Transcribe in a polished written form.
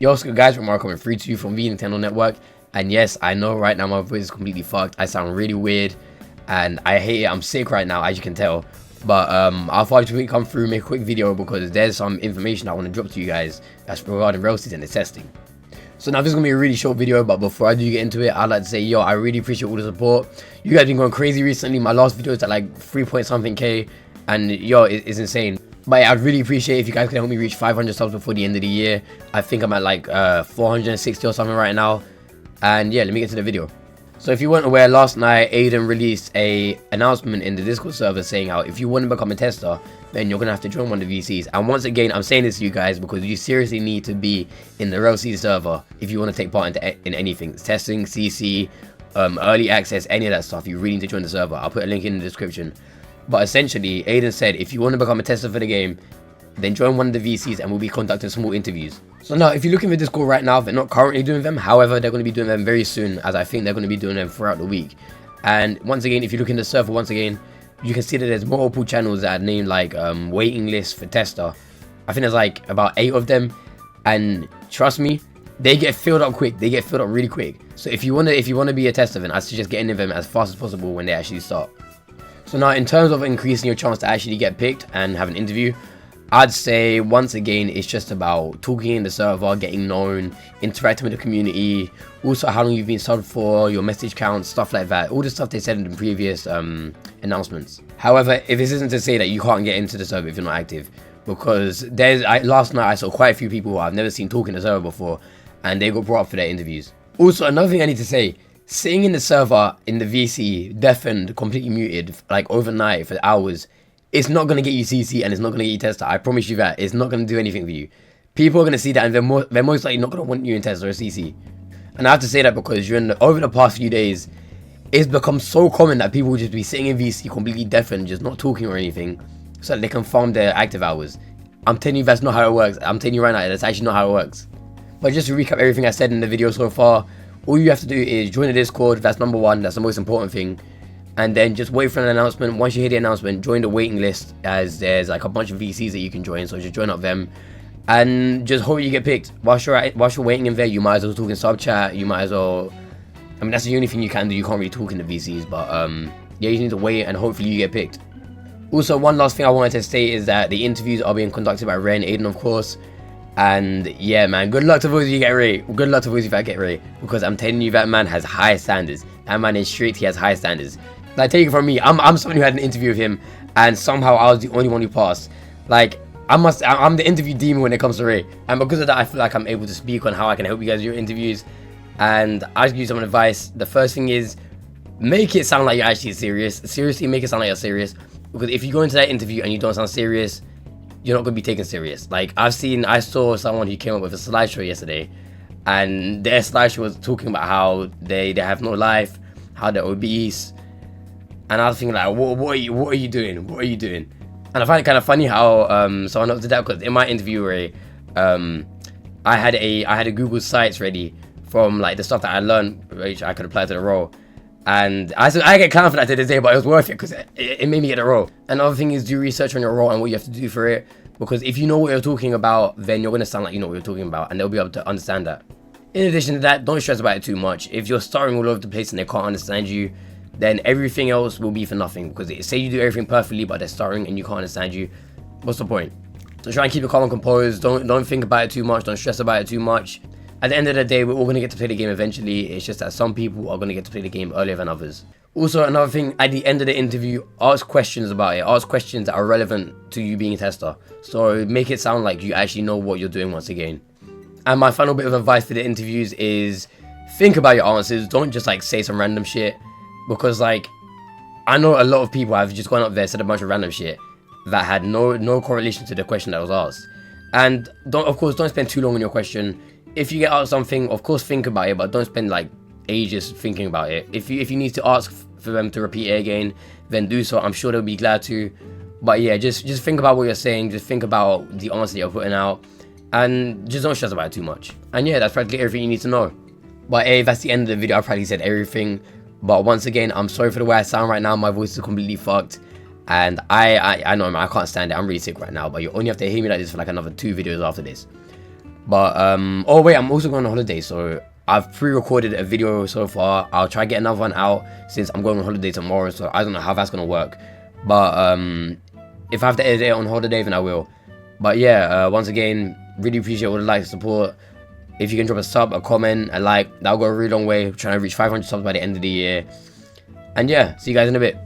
Yo, what's good guys, Mark coming free to you from the Nintendo Network. And yes, I know right now my voice is completely fucked. I sound really weird and I hate it. I'm sick right now, as you can tell. But I thought to come through, make a quick video because there's some information I want to drop to you guys that's regarding RELL SEAS and the testing. So now this is going to be a really short video, but before I do get into it, I'd like to say, yo, I really appreciate all the support. You guys have been going crazy recently. My last video is at like 3 point something K and yo, it's insane. But yeah, I'd really appreciate if you guys can help me reach 500 subs before the end of the year. I think I'm at like 460 or something right now. And yeah, let me get to the video. So if you weren't aware, last night Aiden released a announcement in the Discord server saying how if you want to become a tester, then you're gonna have to join one of the VCs. And once again, I'm saying this to you guys because you seriously need to be in the RELL SEAS server if you want to take part in anything, testing, CC, early access, any of that stuff. You really need to join the server. I'll put a link in the description. But essentially, Aiden said if you want to become a tester for the game, then join one of the VCs and we'll be conducting small interviews. So now, if you look in the Discord right now, they're not currently doing them. However, they're going to be doing them very soon, as I think they're going to be doing them throughout the week. And once again, if you look in the server once again, you can see that there's multiple channels that are named like waiting list for tester. I think there's like about 8 of them, and trust me, they get filled up quick. They get filled up really quick. So if you want to be a tester, then I suggest getting in them as fast as possible when they actually start. So now, in terms of increasing your chance to actually get picked and have an interview, I'd say once again it's just about talking in the server, getting known, interacting with the community, also how long you've been subbed for, your message count, stuff like that, all the stuff they said in the previous announcements. However, if this isn't to say that you can't get into the server if you're not active, because last night I saw quite a few people who I've never seen talk in the server before and they got brought up for their interviews. Also, another thing I need to say, sitting in the server in the VC, deafened, completely muted, like overnight for hours, it's not going to get you CC and it's not going to get you tester. I promise you that. It's not going to do anything for you. People are going to see that and they're most likely not going to want you in tester or CC. And I have to say that because over the past few days, it's become so common that people will just be sitting in VC completely deafened, just not talking or anything, so that they can farm their active hours. I'm telling you that's not how it works. I'm telling you right now, that's actually not how it works. But just to recap everything I said in the video so far, all you have to do is join the Discord. That's number one. That's the most important thing. And then just wait for an announcement. Once you hear the announcement, join the waiting list, as there's like a bunch of VCs that you can join. So just join up them and just hope you get picked. Whilst you're waiting in there, you might as well talk in sub chat. You might as well, I mean, that's the only thing you can do. You can't really talk in the VCs, but yeah, you need to wait and hopefully you get picked. Also, one last thing I wanted to state is that the interviews are being conducted by Ren, Aiden, of course. And yeah, man, good luck to those of you get Ray. Good luck to those of you that get Ray, because I'm telling you, that man has high standards. That man is strict. He has high standards. Like, take it from me, I'm someone who had an interview with him, and somehow I was the only one who passed. Like, I'm the interview demon when it comes to Ray, and because of that, I feel like I'm able to speak on how I can help you guys with your interviews. And I'll give you some advice. The first thing is, make it sound like you're actually serious. Seriously, make it sound like you're serious, because if you go into that interview and you don't sound serious, you're not going to be taken serious. Like, I saw someone who came up with a slideshow yesterday, and their slideshow was talking about how they have no life, how they're obese. And I was thinking like, what are you doing? What are you doing? And I find it kind of funny how someone else did that, because in my interview, Ray, I had a Google Sites ready from like the stuff that I learned, which I could apply to the role. And I get clowned for that to this day, but it was worth it because it made me get a role. Another thing is do research on your role and what you have to do for it, because if you know what you're talking about, then you're gonna sound like you know what you're talking about, and they'll be able to understand that. In addition to that, don't stress about it too much. If you're stuttering all over the place and they can't understand you, then everything else will be for nothing, because say you do everything perfectly but they're stuttering and you can't understand you, what's the point? So try and keep it calm and composed. Don't think about it too much. Don't stress about it too much. At the end of the day, we're all going to get to play the game eventually. It's just that some people are going to get to play the game earlier than others. Also, another thing, at the end of the interview, ask questions about it. Ask questions that are relevant to you being a tester. So make it sound like you actually know what you're doing once again. And my final bit of advice for the interviews is think about your answers. Don't just like say some random shit. Because like, I know a lot of people have just gone up there, said a bunch of random shit that had no correlation to the question that was asked. And of course don't spend too long on your question. If you get asked something, of course think about it, but don't spend like ages thinking about it. If you need to ask for them to repeat it again, then do so. I'm sure they'll be glad to. But yeah, just think about what you're saying. Just think about the answer that you're putting out, and just don't stress about it too much. And yeah, that's practically everything you need to know. But hey, that's the end of the video. I practically said everything. But once again, I'm sorry for the way I sound right now. My voice is completely fucked. And I know, man, I can't stand it. I'm really sick right now. But you only have to hear me like this for like another 2 videos after this. But oh wait, I'm also going on holiday, so I've pre-recorded a video so far. I'll try to get another one out since I'm going on holiday tomorrow, so I don't know how that's gonna work. But if I have to edit it on holiday, then I will. But yeah, once again, really appreciate all the likes and support. If you can drop a sub, a comment, a like, that'll go a really long way. Trying to reach 500 subs by the end of the year. And yeah, see you guys in a bit.